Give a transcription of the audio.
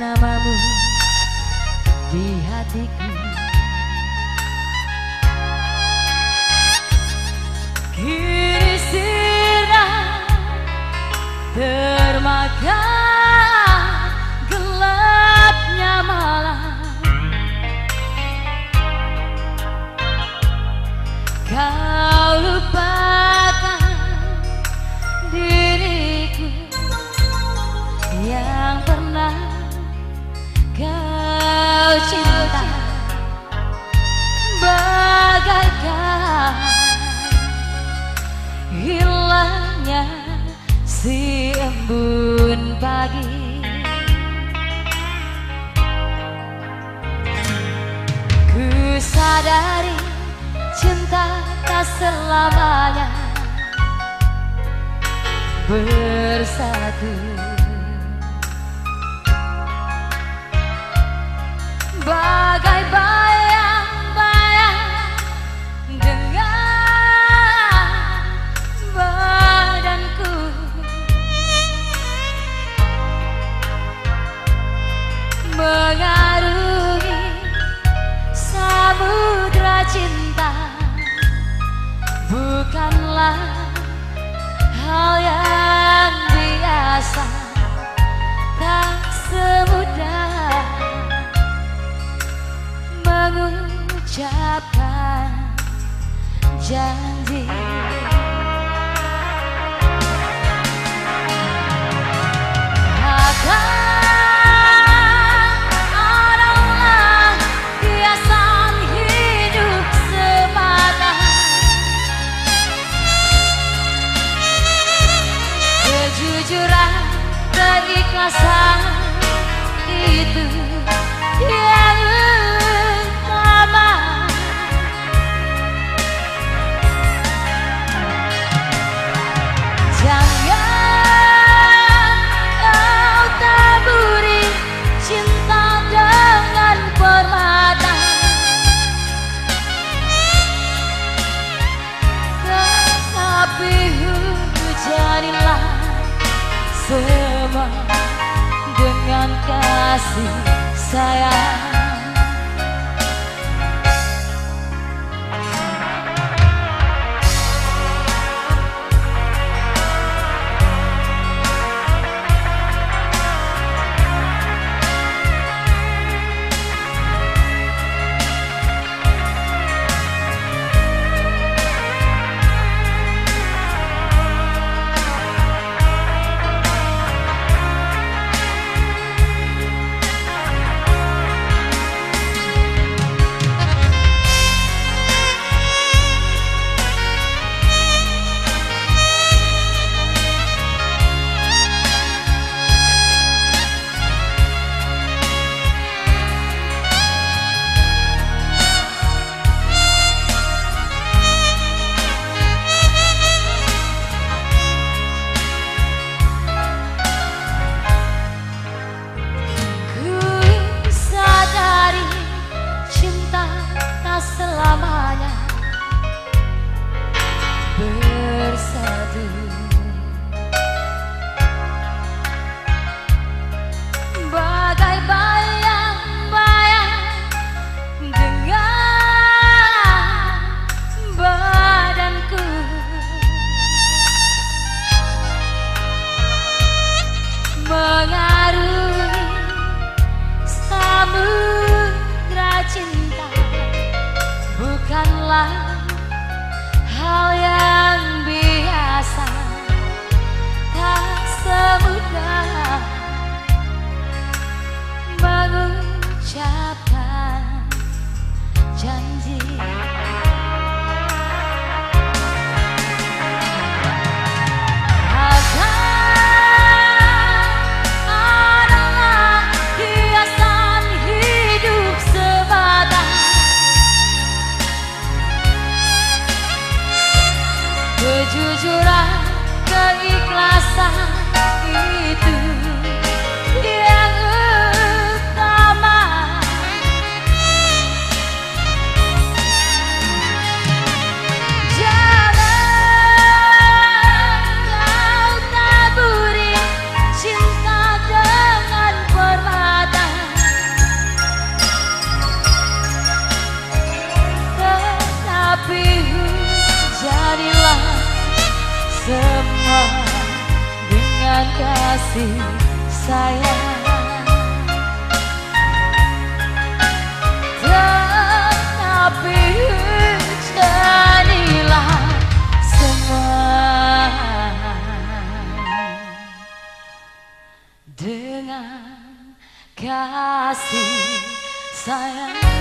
namamu di hatiku. Kini sirna termakan gelapnya malam. Kau lupakan diriku yang pernah kau cinta, bagaikan hilangnya si embun pagi. Ku sadari cinta tak selamanya bersatu, bagai bayang-bayang dengan badanku. Mengarungi samudra cinta bukanlah hal yang biasa, tak semudah mengucapkan janji. Adalah hiasan hidup semata. Kejujuran, keikhlasan itu yang utama. Jangan kau taburi cinta dengan permata, tetapi hujanilah semua dengan kasih sayang. Selamanya bersatu, bagai bayang-bayang dengan badanku. Mengarungi samudra cinta bukanlah hal yang biasa, tak semudah mengucapkan janji. Adalah hiasan hidup semata. kasih sayang. Tetapi jadilah semua dengan kasih sayang.